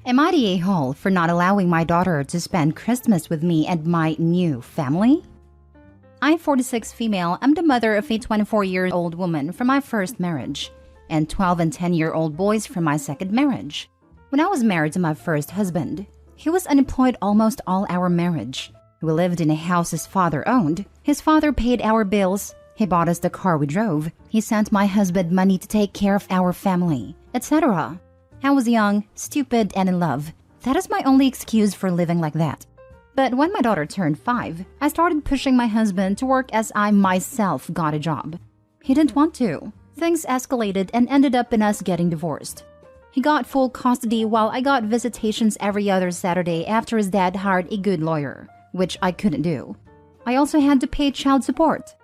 Am I the a-hole for not allowing my daughter to spend Christmas with me and my new family? I'm 46 female. I'm the mother of a 24-year-old woman from my first marriage and 12 and 10-year-old boys from my second marriage. When I was married to my first husband, he was unemployed almost all our marriage. We lived in a house his father owned. His father paid our bills. He bought us the car we drove. He sent my husband money to take care of our family, etc. I was young, stupid, and in love. That is my only excuse for living like that. But when my daughter turned 5, I started pushing my husband to work as I myself got a job. He didn't want to. Things escalated and ended up in us getting divorced. He got full custody while I got visitations every other Saturday after his dad hired a good lawyer, which I couldn't do. I also had to pay child support.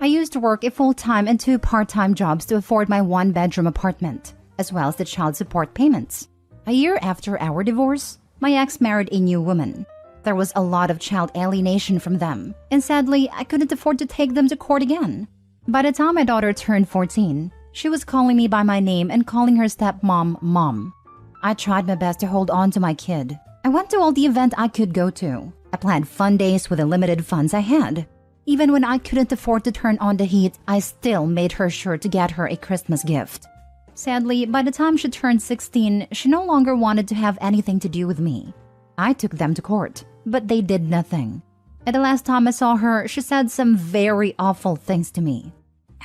I used to work a full-time and 2 part-time jobs to afford my 1-bedroom apartment, as well as the child support payments. A year after our divorce, my ex married a new woman. There was a lot of child alienation from them, and sadly, I couldn't afford to take them to court again. By the time my daughter turned 14, she was calling me by my name and calling her stepmom Mom. I tried my best to hold on to my kid. I went to all the events I could go to. I planned fun days with the limited funds I had. Even when I couldn't afford to turn on the heat, I still made her sure to get her a Christmas gift. Sadly, by the time she turned 16, she no longer wanted to have anything to do with me. I took them to court, but they did nothing. And the last time I saw her, she said some very awful things to me.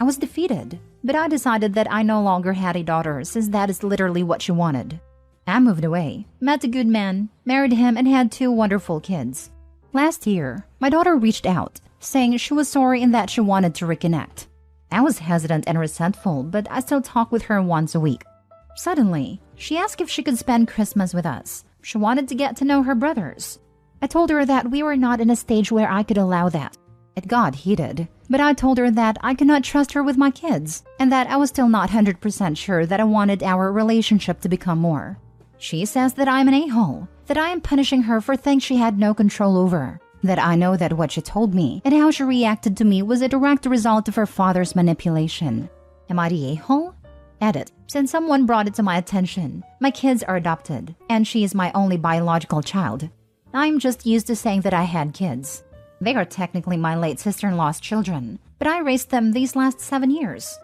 I was defeated, but I decided that I no longer had a daughter since that is literally what she wanted. I moved away, met a good man, married him, and had 2 wonderful kids. Last year, my daughter reached out, saying she was sorry and that she wanted to reconnect. I was hesitant and resentful, but I still talk with her once a week. Suddenly, she asked if she could spend Christmas with us. She wanted to get to know her brothers. I told her that we were not in a stage where I could allow that. It got heated, but I told her that I could not trust her with my kids, and that I was still not 100% sure that I wanted our relationship to become more. She says that I'm an a-hole, that I am punishing her for things she had no control over, that I know that what she told me and how she reacted to me was a direct result of her father's manipulation. Am I the a-hole? Edit. Since someone brought it to my attention, my kids are adopted, and she is my only biological child. I'm just used to saying that I had kids. They are technically my late sister-in-law's children, but I raised them these last 7 years.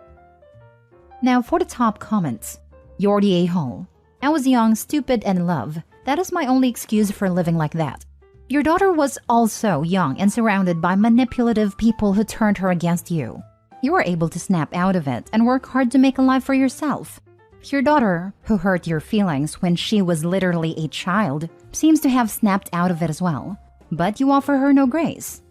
Now for the top comments. You're the a-hole. I was young, stupid, and in love. That is my only excuse for living like that. Your daughter was also young and surrounded by manipulative people who turned her against you. You were able to snap out of it and work hard to make a life for yourself. Your daughter, who hurt your feelings when she was literally a child, seems to have snapped out of it as well. But you offer her no grace.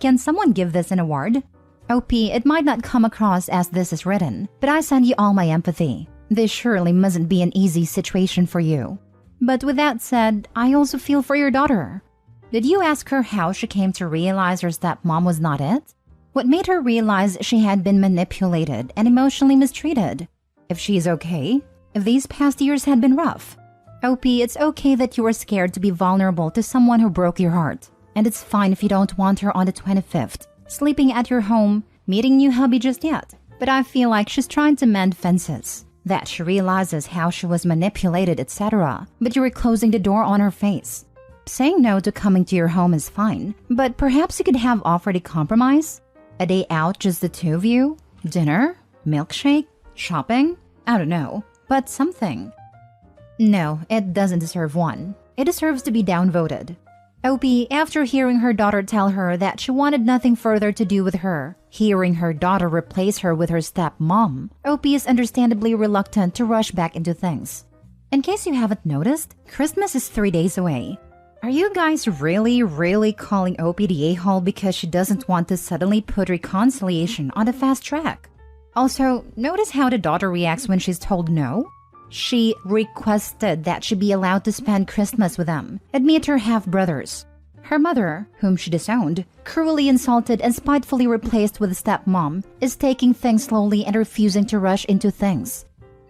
Can someone give this an award? OP, it might not come across as this is written, but I send you all my empathy. This surely mustn't be an easy situation for you. But with that said, I also feel for your daughter. Did you ask her how she came to realize her stepmom was not it? What made her realize she had been manipulated and emotionally mistreated? If she is okay? If these past years had been rough? OP, it's okay that you were scared to be vulnerable to someone who broke your heart. And it's fine if you don't want her on the 25th, sleeping at your home, meeting new hubby just yet. But I feel like she's trying to mend fences. That she realizes how she was manipulated, etc. But you were closing the door on her face. Saying no to coming to your home is fine, but perhaps you could have offered a compromise? A day out, just the 2 of you? Dinner? Milkshake? Shopping? I don't know, but something. No, it doesn't deserve one. It deserves to be downvoted. OP, after hearing her daughter tell her that she wanted nothing further to do with her, hearing her daughter replace her with her stepmom, OP is understandably reluctant to rush back into things. In case you haven't noticed, Christmas is 3 days away. Are you guys really calling OP the a-hole because she doesn't want to suddenly put reconciliation on the fast track? Also, notice how the daughter reacts when she's told no? She requested that she be allowed to spend Christmas with them, and meet her half-brothers. Her mother, whom she disowned, cruelly insulted and spitefully replaced with a stepmom, is taking things slowly and refusing to rush into things.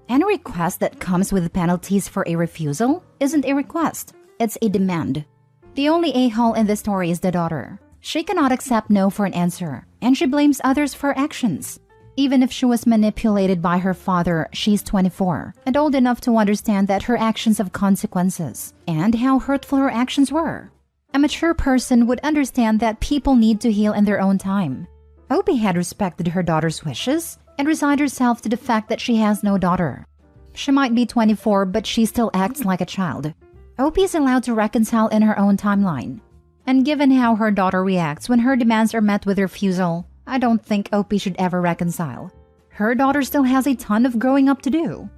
Any request that comes with penalties for a refusal isn't a request, it's a demand. The only a-hole in this story is the daughter. She cannot accept no for an answer, and she blames others for actions. Even if she was manipulated by her father, she's 24 and old enough to understand that her actions have consequences and how hurtful her actions were. A mature person would understand that people need to heal in their own time. Opie had respected her daughter's wishes and resigned herself to the fact that she has no daughter. She might be 24, but she still acts like a child. Opie is allowed to reconcile in her own timeline. And given how her daughter reacts when her demands are met with refusal, I don't think Opie should ever reconcile. Her daughter still has a ton of growing up to do.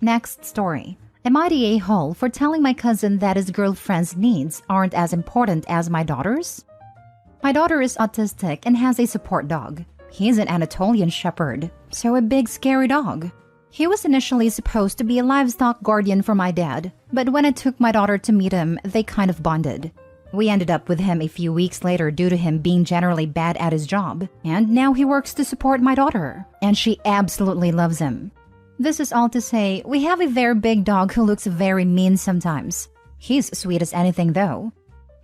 Next story. Am I the a-hole for telling my cousin that his girlfriend's needs aren't as important as my daughter's? My daughter is autistic and has a support dog. He's an Anatolian Shepherd, so a big scary dog. He was initially supposed to be a livestock guardian for my dad, but when I took my daughter to meet him, they kind of bonded. We ended up with him a few weeks later due to him being generally bad at his job, and now he works to support my daughter, and she absolutely loves him. This is all to say, we have a very big dog who looks very mean sometimes. He's sweet as anything though.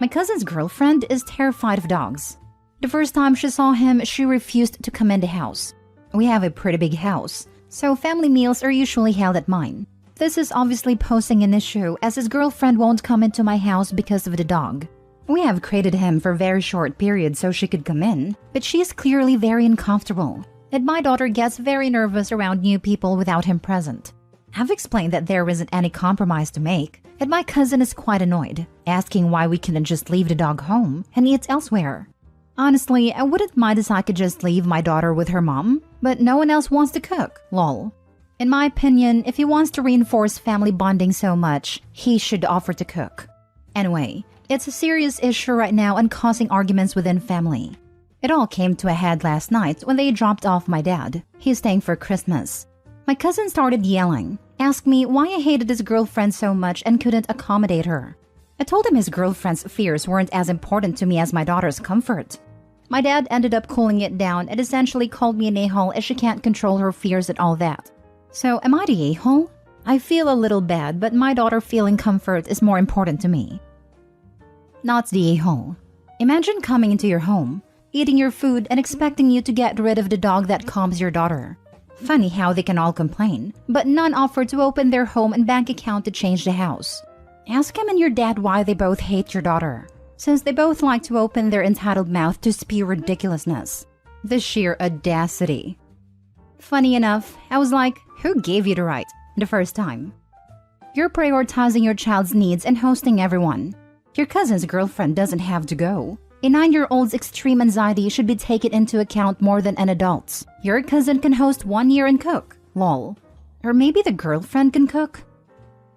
My cousin's girlfriend is terrified of dogs. The first time she saw him, she refused to come in the house. We have a pretty big house, so family meals are usually held at mine. This is obviously posing an issue as his girlfriend won't come into my house because of the dog. We have created him for a very short period so she could come in, but she is clearly very uncomfortable, and my daughter gets very nervous around new people without him present. I've explained that there isn't any compromise to make, and my cousin is quite annoyed, asking why we couldn't just leave the dog home and eat elsewhere. Honestly, I wouldn't mind if I could just leave my daughter with her mom, but no one else wants to cook, lol. In my opinion, if he wants to reinforce family bonding so much, he should offer to cook. Anyway, it's a serious issue right now and causing arguments within family. It all came to a head last night when they dropped off my dad. He's staying for Christmas. My cousin started yelling, asked me why I hated his girlfriend so much and couldn't accommodate her. I told him his girlfriend's fears weren't as important to me as my daughter's comfort. My dad ended up cooling it down and essentially called me an a-hole as she can't control her fears and all that. So am I the a-hole? I feel a little bad, but my daughter feeling comfort is more important to me. Not the a-hole. Imagine coming into your home, eating your food and expecting you to get rid of the dog that calms your daughter. Funny how they can all complain, but none offer to open their home and bank account to change the house. Ask him and your dad why they both hate your daughter, since they both like to open their entitled mouth to spew ridiculousness. The sheer audacity. Funny enough, I was like, who gave you the right? The first time. You're prioritizing your child's needs and hosting everyone. Your cousin's girlfriend doesn't have to go. A 9-year-old's extreme anxiety should be taken into account more than an adult's. Your cousin can host 1 year and cook. Lol. Or maybe the girlfriend can cook?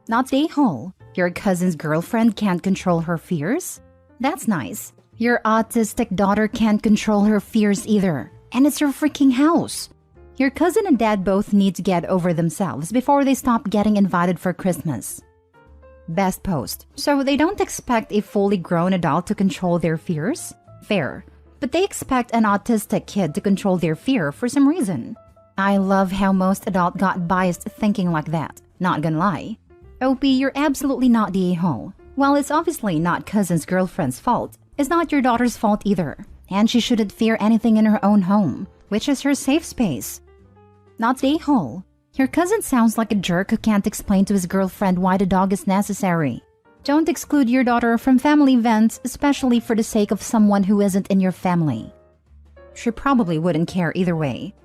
Not the a-hole. Your cousin's girlfriend can't control her fears? That's nice. Your autistic daughter can't control her fears either. And it's your freaking house. Your cousin and dad both need to get over themselves before they stop getting invited for Christmas. Best post. So they don't expect a fully grown adult to control their fears? Fair. But they expect an autistic kid to control their fear for some reason. I love how most adults got biased thinking like that. Not gonna lie. Opie, you're absolutely not the a-hole. While it's obviously not cousin's girlfriend's fault, it's not your daughter's fault either. And she shouldn't fear anything in her own home, which is her safe space. Not the a-hole. Your cousin sounds like a jerk who can't explain to his girlfriend why the dog is necessary. Don't exclude your daughter from family events, especially for the sake of someone who isn't in your family. She probably wouldn't care either way.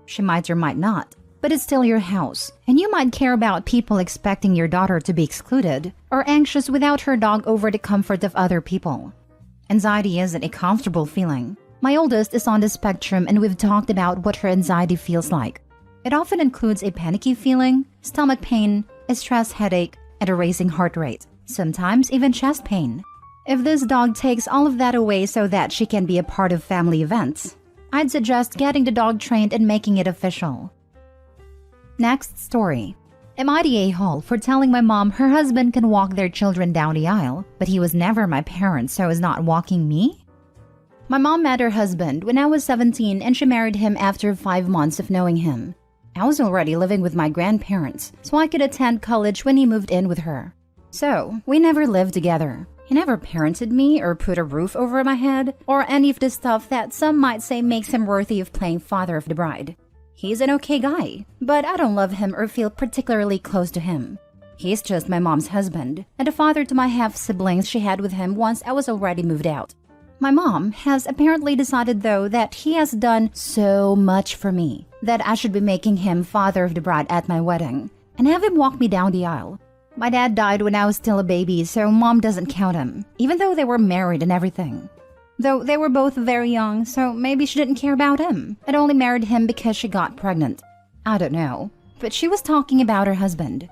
She might or might not, but it's still your house, and you might care about people expecting your daughter to be excluded or anxious without her dog over the comfort of other people. Anxiety isn't a comfortable feeling. My oldest is on the spectrum and we've talked about what her anxiety feels like. It often includes a panicky feeling, stomach pain, a stress headache, and a racing heart rate, sometimes even chest pain. If this dog takes all of that away so that she can be a part of family events, I'd suggest getting the dog trained and making it official. Next story. Am I the a-hole for telling my mom her husband can walk their children down the aisle, but he was never my parent so is not walking me? My mom met her husband when I was 17 and she married him after 5 months of knowing him. I was already living with my grandparents, so I could attend college when he moved in with her. So, we never lived together. He never parented me or put a roof over my head or any of the stuff that some might say makes him worthy of playing father of the bride. He's an okay guy, but I don't love him or feel particularly close to him. He's just my mom's husband and a father to my half-siblings she had with him once I was already moved out. My mom has apparently decided, though, that he has done so much for me that I should be making him father of the bride at my wedding and have him walk me down the aisle. My dad died when I was still a baby, so mom doesn't count him, even though they were married and everything. Though they were both very young, so maybe she didn't care about him and only married him because she got pregnant. I don't know, but she was talking about her husband.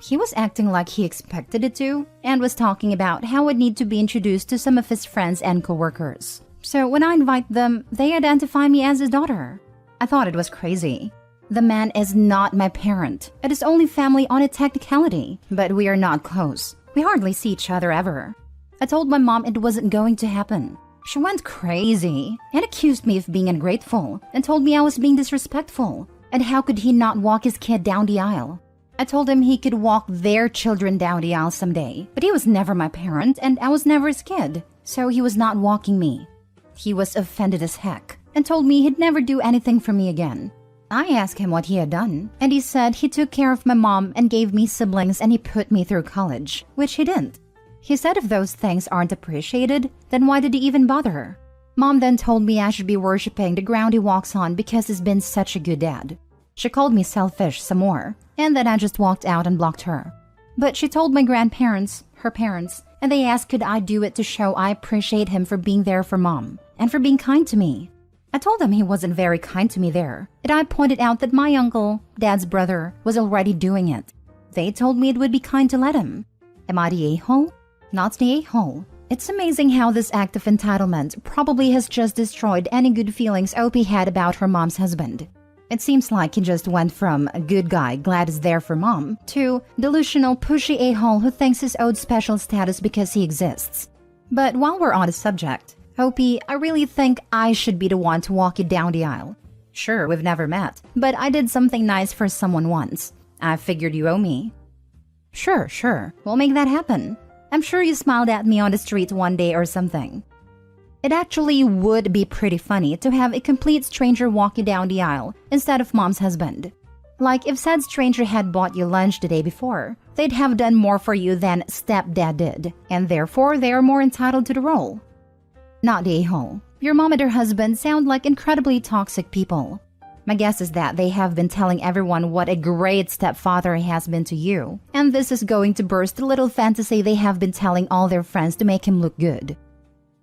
He was acting like he expected it to and was talking about how I'd need to be introduced to some of his friends and coworkers. So when I invite them, they identify me as his daughter. I thought it was crazy. The man is not my parent. It is only family on a technicality, but we are not close. We hardly see each other ever. I told my mom it wasn't going to happen. She went crazy and accused me of being ungrateful and told me I was being disrespectful. And how could he not walk his kid down the aisle? I told him he could walk their children down the aisle someday, but he was never my parent and I was never his kid, so he was not walking me. He was offended as heck and told me he'd never do anything for me again. I asked him what he had done, and he said he took care of my mom and gave me siblings and he put me through college, which he didn't. He said if those things aren't appreciated, then why did he even bother? Mom then told me I should be worshipping the ground he walks on because he's been such a good dad. She called me selfish some more, and then I just walked out and blocked her. But she told my grandparents, her parents, and they asked could I do it to show I appreciate him for being there for mom and for being kind to me. I told them he wasn't very kind to me there, and I pointed out that my uncle, dad's brother, was already doing it. They told me it would be kind to let him. Am I the a-hole? Not the a-hole. It's amazing how this act of entitlement probably has just destroyed any good feelings Opie had about her mom's husband. It seems like he just went from a good guy glad he's there for mom to delusional pushy a-hole who thinks he's owed special status because he exists. But while we're on the subject, Opie, I really think I should be the one to walk you down the aisle. Sure, we've never met, but I did something nice for someone once. I figured you owe me. Sure, we'll make that happen. I'm sure you smiled at me on the street one day or something. It actually would be pretty funny to have a complete stranger walk you down the aisle instead of mom's husband. Like if said stranger had bought you lunch the day before, they'd have done more for you than stepdad did, and therefore they are more entitled to the role. Not the a-hole. Your mom and her husband sound like incredibly toxic people. My guess is that they have been telling everyone what a great stepfather he has been to you, and this is going to burst the little fantasy they have been telling all their friends to make him look good.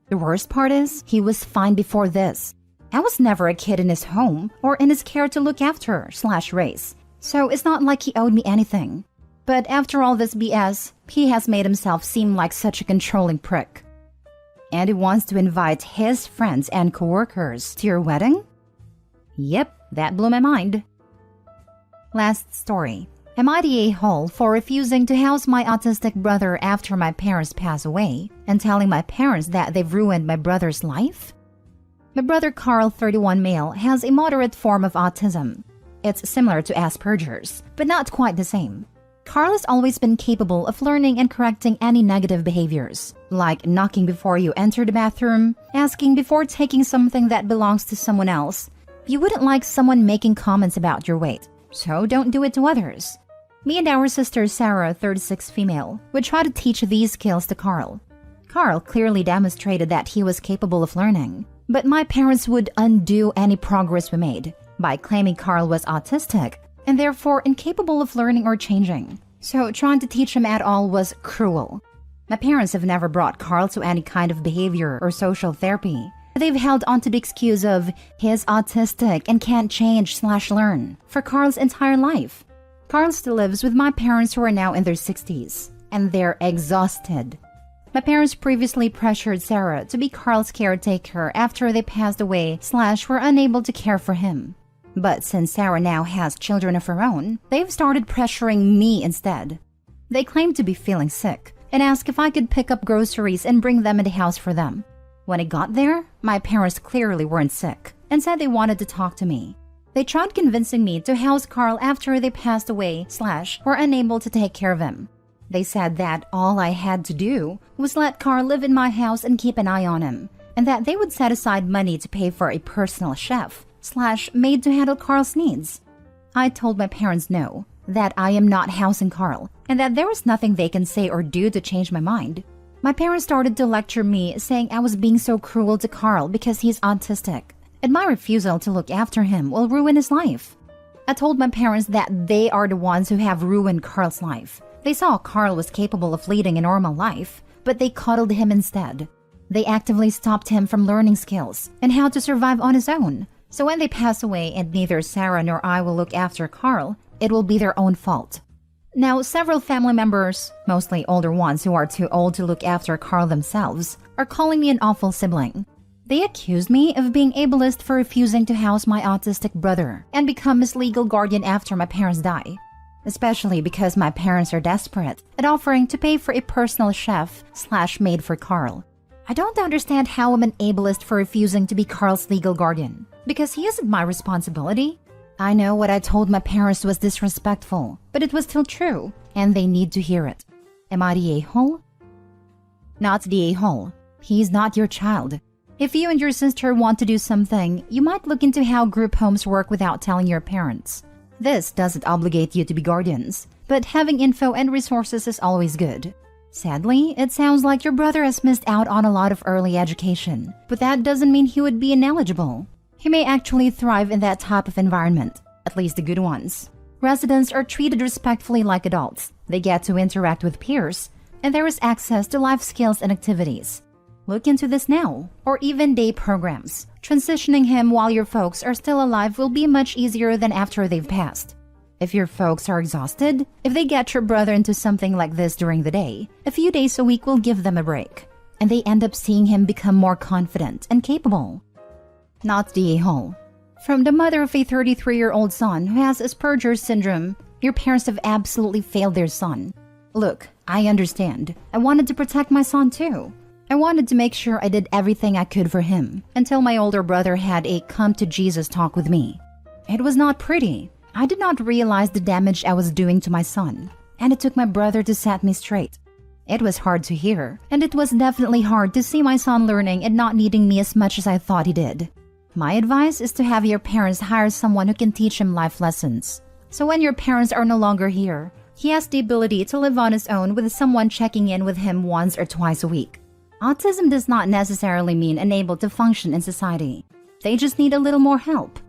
The worst part is, he was fine before this. I was never a kid in his home or in his care to look after/raise, so it's not like he owed me anything. But after all this BS, he has made himself seem like such a controlling prick. And he wants to invite his friends and coworkers to your wedding? Yep, that blew my mind. Last story. Am I the a-hole for refusing to house my autistic brother after my parents pass away and telling my parents that they've ruined my brother's life? My brother Carl, 31 male, has a moderate form of autism. It's similar to Asperger's, but not quite the same. Carl has always been capable of learning and correcting any negative behaviors, like knocking before you enter the bathroom, asking before taking something that belongs to someone else. You wouldn't like someone making comments about your weight, so don't do it to others. Me and our sister Sarah, 36 female, would try to teach these skills to Carl. Carl clearly demonstrated that he was capable of learning, but my parents would undo any progress we made by claiming Carl was autistic and therefore incapable of learning or changing. So trying to teach him at all was cruel. My parents have never brought Carl to any kind of behavior or social therapy. They've held onto the excuse of he's autistic and can't change/learn for Carl's entire life. Carl still lives with my parents who are now in their 60s, and they're exhausted. My parents previously pressured Sarah to be Carl's caretaker after they passed away/were unable to care for him. But since Sarah now has children of her own, they've started pressuring me instead. They claim to be feeling sick and ask if I could pick up groceries and bring them in the house for them. When I got there, my parents clearly weren't sick and said they wanted to talk to me. They tried convincing me to house Carl after they passed away/were unable to take care of him. They said that all I had to do was let Carl live in my house and keep an eye on him, and that they would set aside money to pay for a personal chef/maid to handle Carl's needs. I told my parents no, that I am not housing Carl, and that there was nothing they can say or do to change my mind. My parents started to lecture me, saying I was being so cruel to Carl because he's autistic, and my refusal to look after him will ruin his life. I told my parents that they are the ones who have ruined Carl's life. They saw Carl was capable of leading a normal life, but they coddled him instead. They actively stopped him from learning skills and how to survive on his own. So when they pass away and neither Sarah nor I will look after Carl, it will be their own fault. Now, several family members, mostly older ones who are too old to look after Carl themselves, are calling me an awful sibling. They accused me of being ableist for refusing to house my autistic brother and become his legal guardian after my parents die. Especially because my parents are desperate at offering to pay for a personal chef/maid for Carl. I don't understand how I'm an ableist for refusing to be Carl's legal guardian, because he isn't my responsibility. I know what I told my parents was disrespectful, but it was still true, and they need to hear it. Am I the a-hole? Not the a-hole. He's not your child. If you and your sister want to do something, you might look into how group homes work without telling your parents. This doesn't obligate you to be guardians, but having info and resources is always good. Sadly, it sounds like your brother has missed out on a lot of early education, but that doesn't mean he would be ineligible. He may actually thrive in that type of environment, at least the good ones. Residents are treated respectfully like adults. They get to interact with peers, and there is access to life skills and activities. Look into this now, or even day programs. Transitioning him while your folks are still alive will be much easier than after they've passed. If your folks are exhausted, if they get your brother into something like this during the day, a few days a week will give them a break, and they end up seeing him become more confident and capable. Not the a-hole. From the mother of a 33-year-old son who has Asperger's syndrome, your parents have absolutely failed their son. Look, I understand. I wanted to protect my son too. I wanted to make sure I did everything I could for him until my older brother had a come-to-Jesus talk with me. It was not pretty. I did not realize the damage I was doing to my son, and it took my brother to set me straight. It was hard to hear, and it was definitely hard to see my son learning and not needing me as much as I thought he did. My advice is to have your parents hire someone who can teach him life lessons. So when your parents are no longer here, he has the ability to live on his own with someone checking in with him once or twice a week. Autism does not necessarily mean unable to function in society. They just need a little more help.